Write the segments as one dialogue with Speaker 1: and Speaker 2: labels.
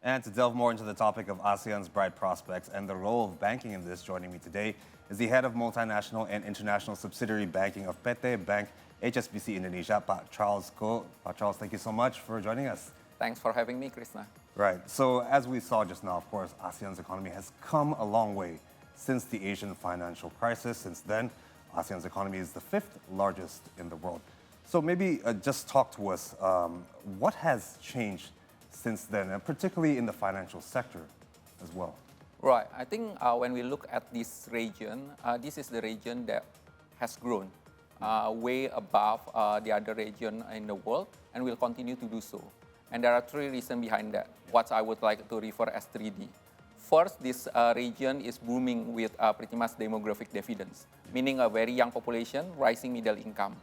Speaker 1: And to delve more into the topic of ASEAN's bright prospects and the role of banking in this, joining me today is the head of multinational and international subsidiary banking of PT Bank HSBC Indonesia, Pak Charles Goh. Pak Charles, thank you so much for joining us.
Speaker 2: Thanks for having me, Krishna.
Speaker 1: Right. So as we saw just now, of course, ASEAN's economy has come a long way since the Asian financial crisis. Since then, ASEAN's economy is the fifth largest in the world. So maybe just talk to us, what has changed since then, and particularly in the financial sector as well?
Speaker 2: Right. I think when we look at this region, this is the region that has grown way above the other region in the world and will continue to do so. And there are three reasons behind that, what I would like to refer as 3D. First, this region is booming with pretty much demographic dividends, meaning a very young population, rising middle income.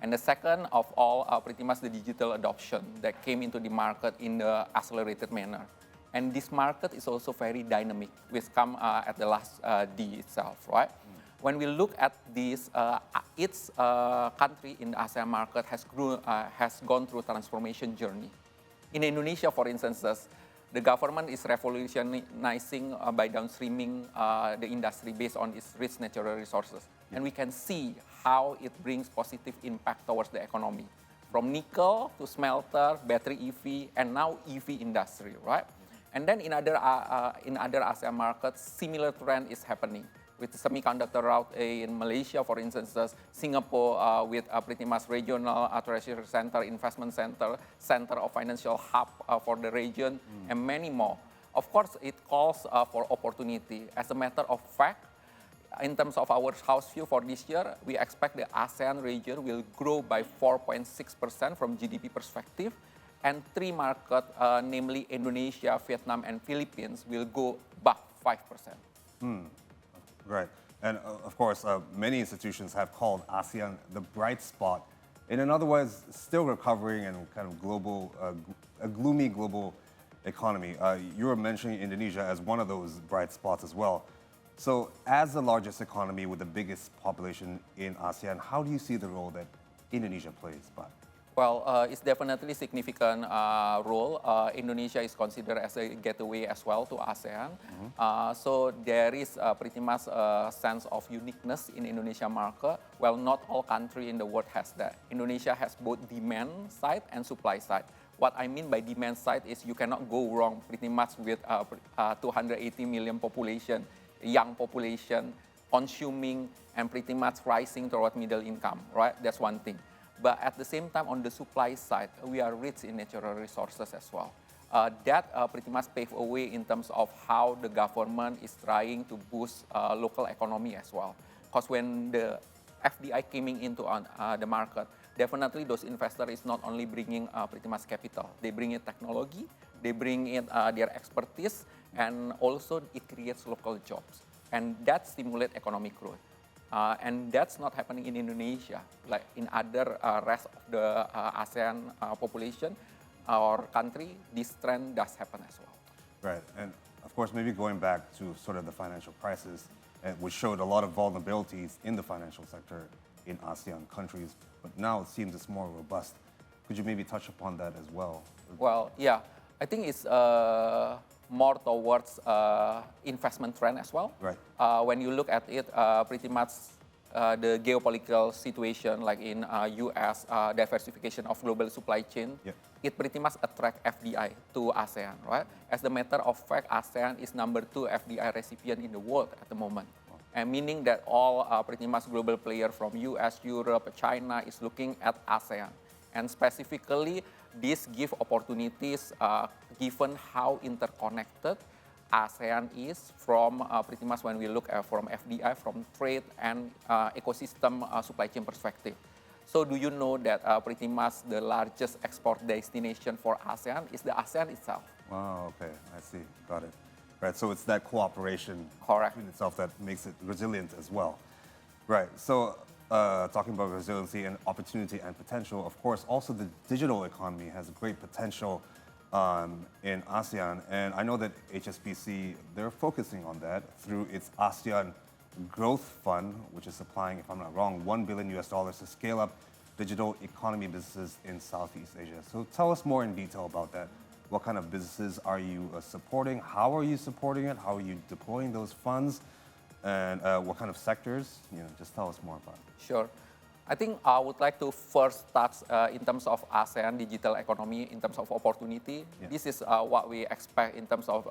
Speaker 2: And the second of all, pretty much the digital adoption that came into the market in the accelerated manner. And this market is also very dynamic, which come at the last D itself, right? When we look at this, each country in the ASEAN market has gone through a transformation journey. In Indonesia, for instance, the government is revolutionizing by downstreaming the industry based on its rich natural resources. And we can see how it brings positive impact towards the economy. From nickel to smelter, battery EV, and now EV industry, right? And then in other ASEAN markets, similar trend is happening. With the semiconductor route in Malaysia, for instance, Singapore with pretty much regional treasury center, investment center of financial hub for the region, and many more. Of course, it calls for opportunity. As a matter of fact, in terms of our house view for this year, we expect the ASEAN region will grow by 4.6% from GDP perspective, and three markets, namely Indonesia, Vietnam, and Philippines, will go above 5%.
Speaker 1: Right. And of course, many institutions have called ASEAN the bright spot in an otherwise still recovering and kind of global, a gloomy global economy. You were mentioning Indonesia as one of those bright spots as well. So as the largest economy with the biggest population in ASEAN, how do you see the role that Indonesia plays?
Speaker 2: Well, it's definitely a significant role. Indonesia is considered as a gateway as well to ASEAN. So there is pretty much a sense of uniqueness in Indonesia market. Well, not all country in the world has that. Indonesia has both demand side and supply side. What I mean by demand side is you cannot go wrong pretty much with 280 million population, young population, consuming, and pretty much rising toward middle income, right? That's one thing. But at the same time, on the supply side, we are rich in natural resources as well. That pretty much paved a way in terms of how the government is trying to boost local economy as well. Because when the FDI coming into the market, definitely those investors is not only bringing pretty much capital, they bring in technology, they bring in their expertise, and also it creates local jobs. And that stimulates economic growth. And that's not happening in Indonesia. Like in other rest of the ASEAN population or country, this trend does happen as well.
Speaker 1: Right, and of course, maybe going back to sort of the financial crisis, which showed a lot of vulnerabilities in the financial sector in ASEAN countries, but now it seems it's more robust. Could you maybe touch upon that as well?
Speaker 2: Well, yeah, I think it's more towards investment trend as well.
Speaker 1: Right.
Speaker 2: When you look at it, pretty much the geopolitical situation, like in U.S., diversification of global supply chain, it pretty much attract FDI to ASEAN, right? As a matter of fact, ASEAN is number 2 FDI recipient in the world at the moment. And meaning that all pretty much global players from US, Europe, China is looking at ASEAN. And specifically, this give opportunities given how interconnected ASEAN is from pretty much when we look at from FDI, from trade and ecosystem supply chain perspective. So do you know that pretty much the largest export destination for ASEAN is the ASEAN itself?
Speaker 1: Wow, okay, I see, got it. Right, so it's that cooperation between itself that makes it resilient as well. Right, so talking about resiliency and opportunity and potential, of course, also the digital economy has great potential in ASEAN. And I know that HSBC, they're focusing on that through its ASEAN Growth Fund, which is supplying, if I'm not wrong, $1 billion to scale up digital economy businesses in Southeast Asia. So tell us more in detail about that. What kind of businesses are you supporting? How are you supporting it? How are you deploying those funds? And what kind of sectors? Just tell us more about it.
Speaker 2: Sure. I think I would like to first touch in terms of ASEAN digital economy, in terms of opportunity.
Speaker 1: Yeah.
Speaker 2: This is what we expect in terms of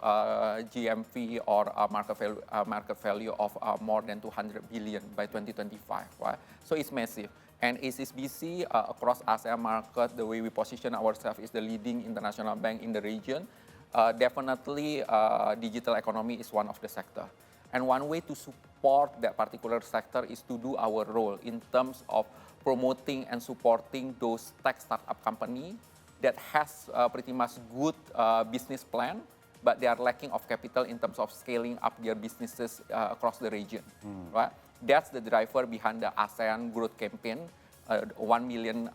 Speaker 2: GMV or market value of more than 200 billion by 2025, right? So it's massive. And HSBC across ASEAN market, the way we position ourselves is the leading international bank in the region. Definitely, digital economy is one of the sector. And one way to support that particular sector is to do our role in terms of promoting and supporting those tech startup company that has pretty much good business plan, but they are lacking of capital in terms of scaling up their businesses across the region, right? That's the driver behind the ASEAN Growth Campaign, $1 million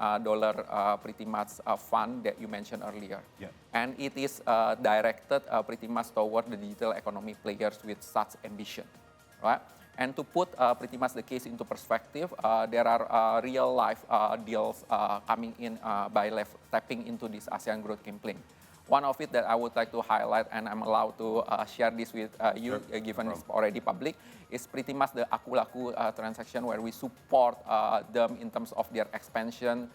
Speaker 2: pretty much fund that you mentioned earlier.
Speaker 1: Yeah.
Speaker 2: And it is directed pretty much toward the digital economy players with such ambition, right? And to put pretty much the case into perspective, there are real life deals coming in by tapping into this ASEAN Growth Campaign. One of it that I would like to highlight, and I'm allowed to share this with you, given it's already public, is pretty much the Aku transaction where we support them in terms of their expansion,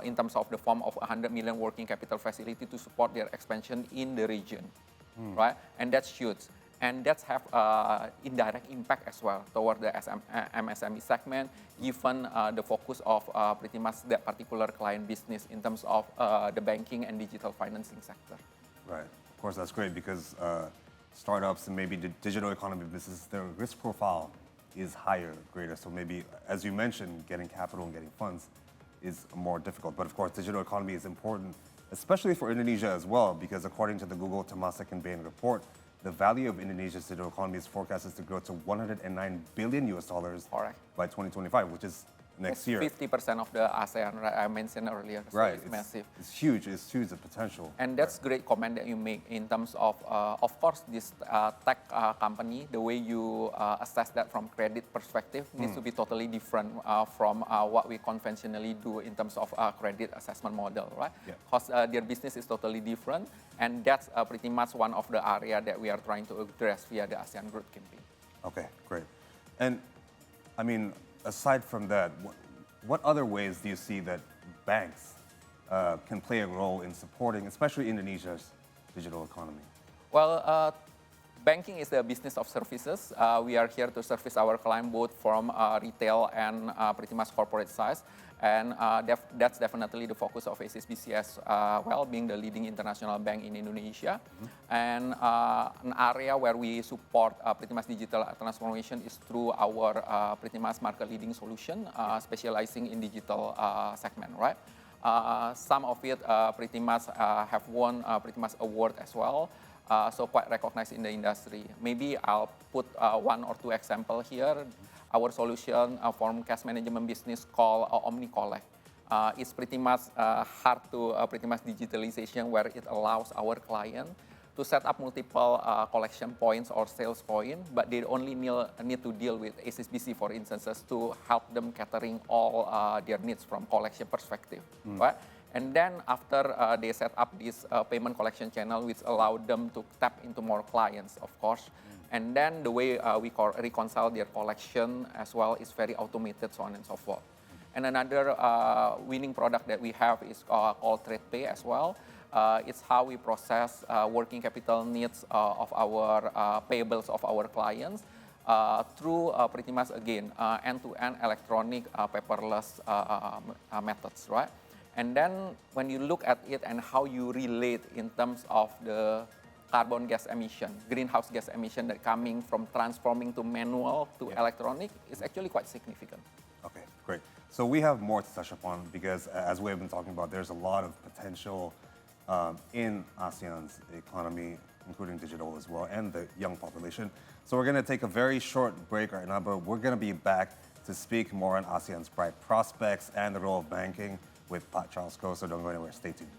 Speaker 2: in terms of the form of 100 million working capital facility to support their expansion in the region, right? And that's huge. And that's have indirect impact as well toward the MSME segment, given the focus of pretty much that particular client business in terms of the banking and digital financing sector.
Speaker 1: Right. Of course, that's great because startups and maybe the digital economy businesses, their risk profile is higher, greater. So maybe, as you mentioned, getting capital and getting funds is more difficult. But of course, digital economy is important, especially for Indonesia as well, because according to the Google Temasek and Bain report, the value of Indonesia's digital economy is forecasted to grow to $109 billion
Speaker 2: Correct.
Speaker 1: by 2025, which is next year.
Speaker 2: 50% of the ASEAN, right, I mentioned earlier. So
Speaker 1: Right.
Speaker 2: It's massive.
Speaker 1: It's huge. It's huge, the potential.
Speaker 2: And that's great comment that you make in terms of course, this tech company, the way you assess that from credit perspective needs to be totally different from what we conventionally do in terms of credit assessment model, right?
Speaker 1: Yeah.
Speaker 2: Because their business is totally different, and that's pretty much one of the area that we are trying to address via the ASEAN Growth Campaign.
Speaker 1: Okay, great. And I mean, aside from that, what other ways do you see that banks can play a role in supporting, especially Indonesia's digital economy?
Speaker 2: Well, banking is the business of services. We are here to service our client both from retail and pretty much corporate size. And that's definitely the focus of HSBC as well, being the leading international bank in Indonesia. And an area where we support pretty much digital transformation is through our pretty much market leading solution, specializing in digital segment, right? Some of it pretty much have won pretty much award as well. So quite recognized in the industry. Maybe I'll put one or two examples here. Our solution for cash management business called OmniCollect. It's pretty much hard to pretty much digitalization where it allows our client to set up multiple collection points or sales point, but they only need to deal with HSBC, for instance, to help them catering all their needs from collection perspective, right? And then after they set up this payment collection channel, which allowed them to tap into more clients, of course. And then the way we reconcile their collection as well is very automated, so on and so forth. And another winning product that we have is called TradePay as well. It's how we process working capital needs of our payables of our clients through pretty much, again, end-to-end electronic paperless methods, right? And then when you look at it and how you relate in terms of the carbon gas emission, greenhouse gas emission that coming from transforming to manual to electronic is actually quite significant.
Speaker 1: Okay, great. So we have more to touch upon because as we have been talking about, there's a lot of potential in ASEAN's economy, including digital as well, and the young population. So we're going to take a very short break right now, but we're going to be back to speak more on ASEAN's bright prospects and the role of banking with Pat Charles Koh. So don't go anywhere. Stay tuned.